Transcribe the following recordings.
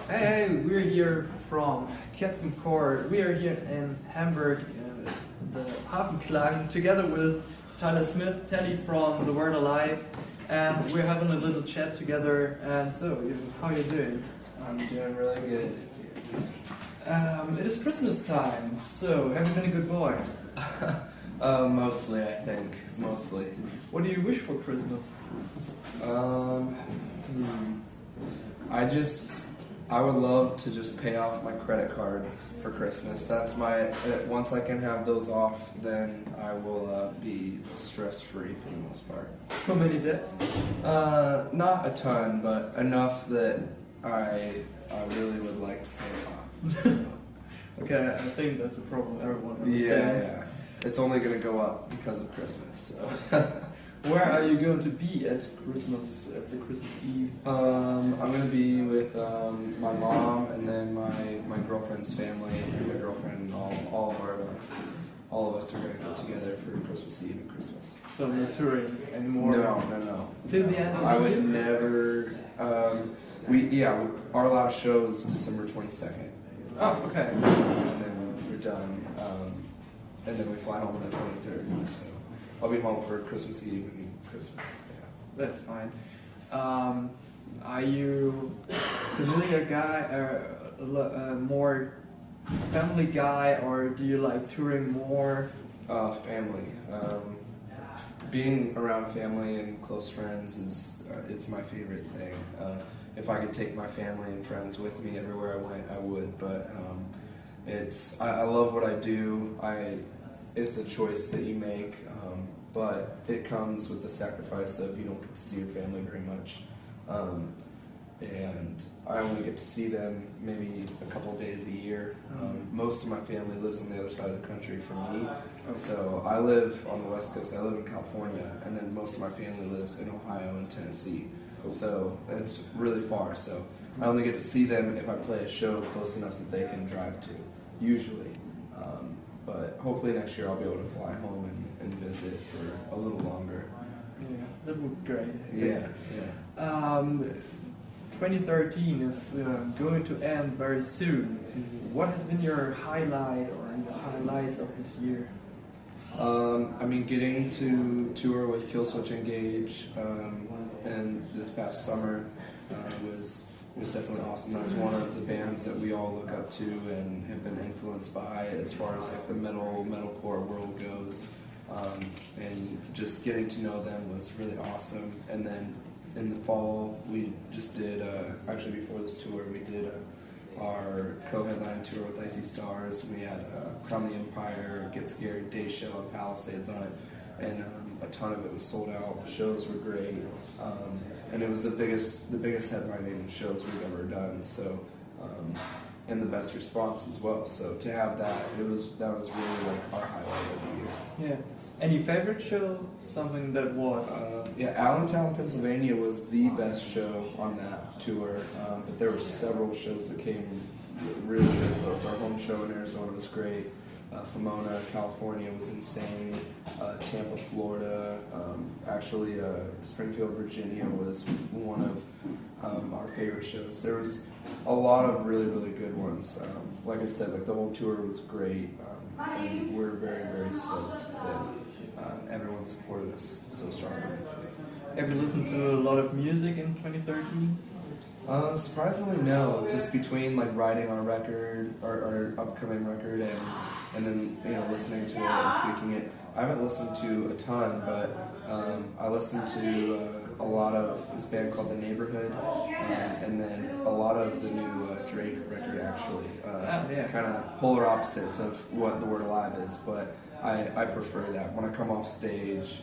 Hey, we're here from Captaincore. We are here in Hamburg, the Hafenklang, together with Tyler Smith, Teddy from The Word Alive, and we're having a little chat together. And so, how are you doing? I'm doing really good. It is Christmas time, so have you been a good boy? Mostly, I think. Mostly. What do you wish for Christmas? I would love to just pay off my credit cards for Christmas. That's once I can have those off, then I will be stress-free for the most part. So many debts? Not a ton, but enough that I really would like to pay it off. So. Okay, I think that's a problem everyone understands. Yeah. It's only going to go up because of Christmas. So. Where are you going to be at the Christmas Eve? I'm going to be with my mom and then my girlfriend's family, my girlfriend, and all of us are going to get together for Christmas Eve and Christmas. So no touring anymore? No. Till the end of the year? I would never. Our last show is December 22nd. Oh, okay. And then we're done. And then we fly home on the 23rd. So I'll be home for Christmas Eve and Christmas. Yeah. That's fine. Are you familiar guy, more family guy, or do you like touring more? Family. Being around family and close friends it's my favorite thing. If I could take my family and friends with me everywhere I went, I would. But I love what I do. It's a choice that you make, but it comes with the sacrifice of you don't get to see your family very much. And I only get to see them maybe a couple of days a year. Most of my family lives on the other side of the country from me. So I live on the West Coast, I live in California, and then most of my family lives in Ohio and Tennessee. So it's really far. So I only get to see them if I play a show close enough that they can drive to, usually. But hopefully next year I'll be able to fly home and visit for a little longer. Yeah, that would be great. Yeah. 2013 is going to end very soon. What has been your highlight or the highlights of this year? Getting to tour with Killswitch Engage and this past summer was definitely awesome. That's one of the bands that we all look up to and have been influenced by as far as like the metalcore world goes. And just getting to know them was really awesome. And then in the fall, we just did, actually before this tour, we did our co-headline tour with Icy Stars. We had Crown the Empire, Get Scared, Day Shell, and Palisades on it. And a ton of it was sold out. The shows were great. And it was the biggest headlining shows we've ever done. So, and the best response as well. So to have that was really like our highlight of the year. Yeah. Any favorite show? Something that was? Allentown, Pennsylvania was the best show on that tour. But there were several shows that came really, really close. Our home show in Arizona was great. Pomona, California was insane. Tampa, Florida. Springfield, Virginia was one of our favorite shows. There was a lot of really, really good ones. Like I said, like the whole tour was great. And we're very, very stoked that everyone supported us so strongly. Have you listened to a lot of music in 2013? Surprisingly, no. Just between like writing our record, our upcoming record, and then listening to it and tweaking it. I haven't listened to a ton, but I listened to a lot of this band called The Neighborhood, and then a lot of the new Drake record actually. Kind of polar opposites of what The Word Alive is, but I prefer that. When I come off stage,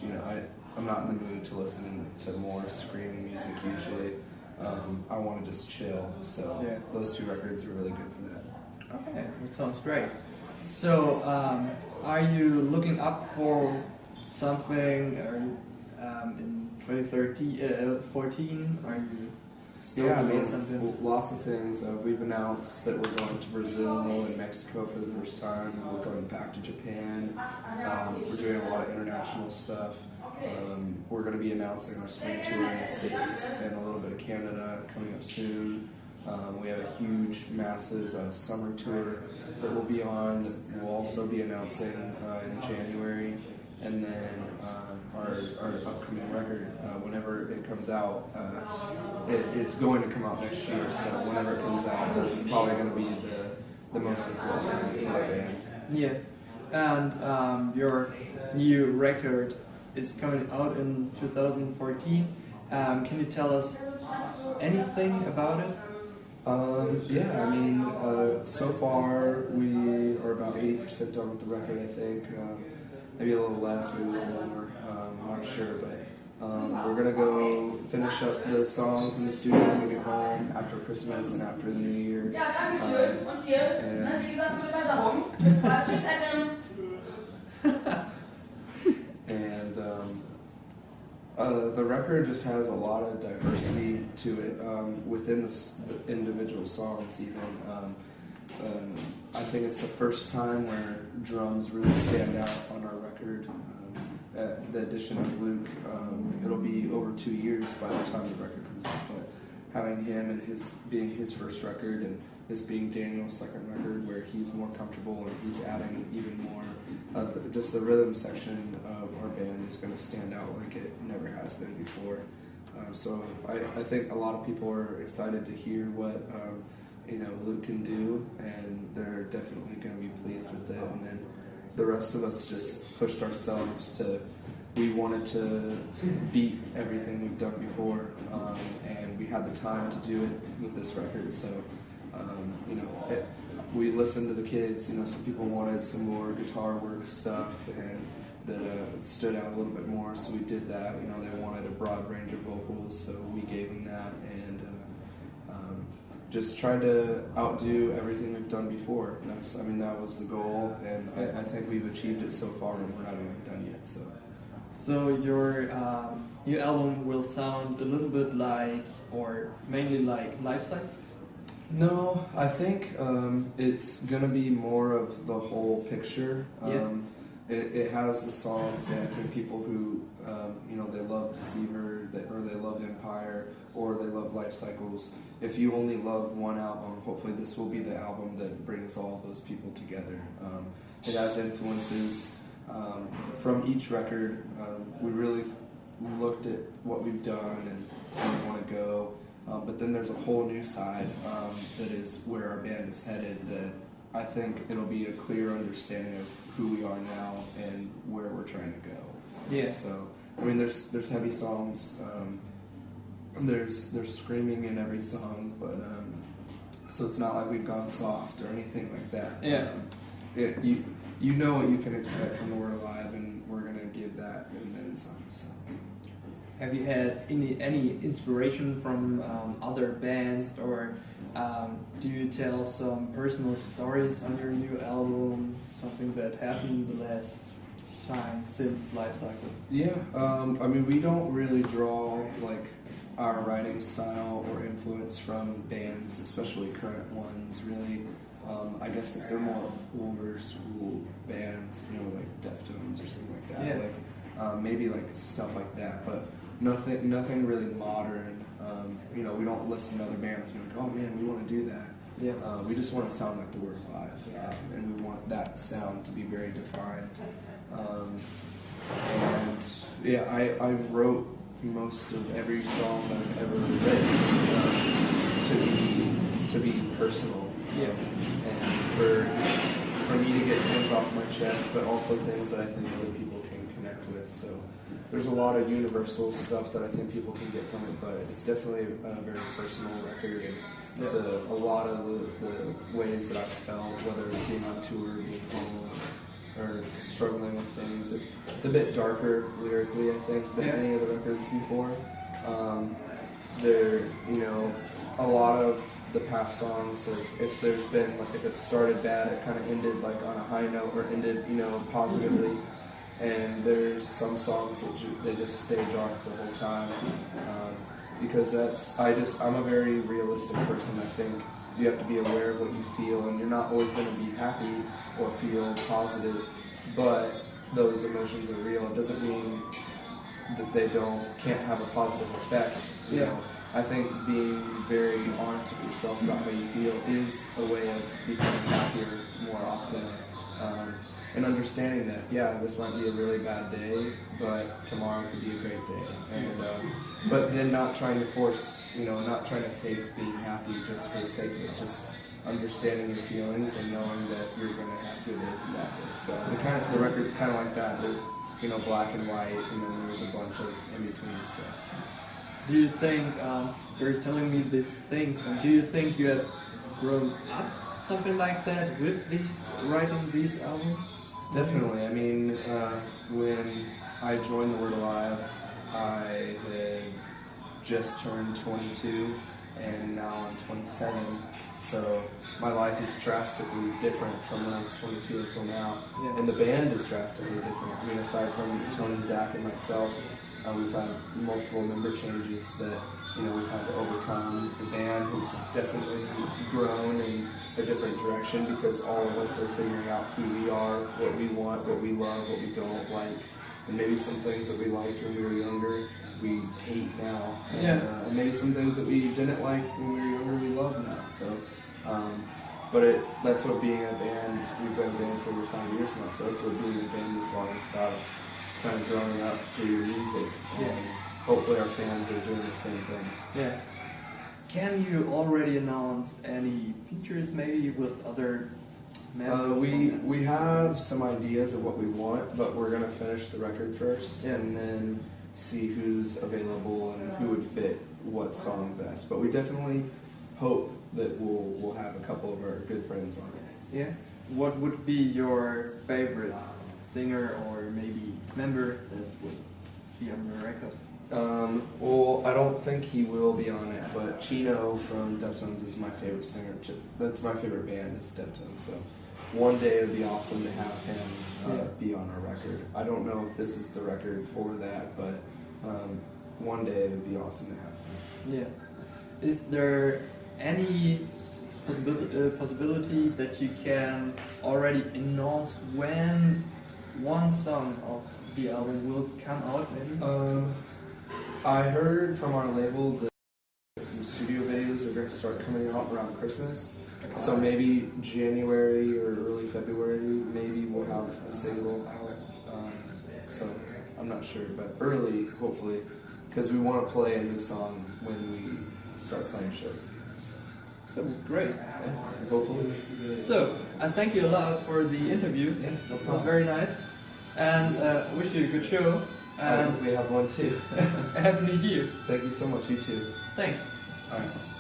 I'm not in the mood to listen to more screaming music usually. I want to just chill, so those two records are really good for that. Okay, that sounds great. So, are you looking up for something in 2014? Are you still doing something? Lots of things. We've announced that we're going to Brazil and Mexico for the first time. We're going back to Japan. We're doing a lot of international stuff. We're going to be announcing our spring tour in the States and a little bit of Canada coming up soon. We have a huge, massive summer tour that we'll be on. That we'll also be announcing in January, and then our upcoming record, whenever it comes out, it's going to come out next year. So whenever it comes out, that's probably going to be the most important time for our band. Yeah, and your new record is coming out in 2014. Can you tell us anything about it? Yeah, I mean, so far we are about 80% done with the record, I think. Maybe a little less, maybe a little more. I'm not sure, but we're gonna go finish up the songs in the studio when we get home after Christmas and after the New Year. The record just has a lot of diversity to it within the individual songs even. I think it's the first time where drums really stand out on our record. The addition of Luke, it'll be over 2 years by the time the record comes out, but having him and his being his first record and this being Daniel's second record where he's more comfortable and he's adding even more, just the rhythm section of our band is going to stand out like it never has been before. So I think a lot of people are excited to hear what Luke can do, and they're definitely going to be pleased with it. And then the rest of us just pushed ourselves we wanted to beat everything we've done before, and we had the time to do it with this record. So we listened to the kids. Some people wanted some more guitar work stuff and that stood out a little bit more, so we did that. They wanted a broad range of vocals, so we gave them that, and just tried to outdo everything we've done before. That was the goal, and I think we've achieved it so far, and we're not even done yet. So your new album will sound a little bit like, or mainly like, Life Cycles? No, I think it's gonna be more of the whole picture. It has the songs, and I think people who they love Deceiver, or they love Empire, or they love Life Cycles. If you only love one album, hopefully this will be the album that brings all those people together. It has influences from each record. We really looked at what we've done and where we want to go. But then there's a whole new side that is where our band is headed, that I think it'll be a clear understanding of who we are now and where we're trying to go. Yeah. So, there's heavy songs, there's screaming in every song, but so it's not like we've gone soft or anything like that. Yeah. You know what you can expect from the Word Alive, and we're gonna give that and then some. So. Have you had any inspiration from other bands, or do you tell some personal stories on your new album, something that happened the last time since Life Cycles? Yeah, we don't really draw our writing style or influence from bands, especially current ones, really. I guess if they're more older school bands, like Deftones or something like that, maybe stuff like that, but nothing really modern. We don't listen to other bands and be like, oh man, we want to do that. Yeah. We just want to sound like the Word Alive, and we want that sound to be very defined. I wrote most of every song that I've ever written to be personal. Yeah. And for me to get things off my chest, but also things that I think other people can connect with. So there's a lot of universal stuff that I think people can get from it, but it's definitely a very personal record, and it's a lot of the ways that I've felt, whether it's being on tour, being home, or struggling with things. It's a bit darker lyrically, I think, than any of the records before. A lot of the past songs, if there's been, if it started bad, it kind of ended on a high note, or ended, positively. And there's some songs that they just stay dark the whole time, because I'm a very realistic person. I think you have to be aware of what you feel, and you're not always going to be happy or feel positive, but those emotions are real. It doesn't mean that they can't have a positive effect. I think being very honest with yourself about how you feel is a way of becoming happier more often. And understanding that, yeah, this might be a really bad day, but tomorrow could be a great day. And but then not trying to force, not trying to fake being happy just for the sake of it. Just understanding your feelings and knowing that you're going to have good days and bad days. So the record's kind of like that. There's black and white, and then there's a bunch of in between stuff. Do you think you're telling me these things? And do you think you have grown up something like that with writing these albums? Definitely. I mean, when I joined the Word Alive, I had just turned 22, and now I'm 27. So my life is drastically different from when I was 22 until now. Yeah. And the band is drastically different. I mean, aside from Tony, Zach, and myself, we've had multiple member changes that we've had to overcome. The band has definitely grown in a different direction because all of us are figuring out who we are, what we want, what we love, what we don't like, and maybe some things that we liked when we were younger we hate now. And maybe some things that we didn't like when we were younger we love now. So, that's what being a band. We've been a band for over 5 years now, so that's what being a band this long is about. It's just kind of growing up through music. And hopefully our fans are doing the same thing. Yeah. Can you already announce any features maybe with other members? We have some ideas of what we want, but we're going to finish the record first and then see who's available and who would fit what song best. But we definitely hope that we'll have a couple of our good friends on it. Yeah. What would be your favorite singer or maybe member that would be on the record? Well, I don't think he will be on it, but Chino from Deftones is my favorite singer. That's my favorite band, is Deftones. So one day it would be awesome to have him be on our record. I don't know if this is the record for that, but one day it would be awesome to have him. Yeah. Is there any possibility that you can already announce when one song of the album will come out, maybe? I heard from our label that some studio videos are going to start coming out around Christmas. So maybe January or early February, maybe we'll have a single out. So I'm not sure, but early, hopefully, because we want to play a new song when we start playing shows. So great. Yeah, hopefully. So I thank you a lot for the interview. Yeah, no problem. It was very nice, and wish you a good show. And we have one too. Happy New Year. Thank you so much, you too. Thanks. All right.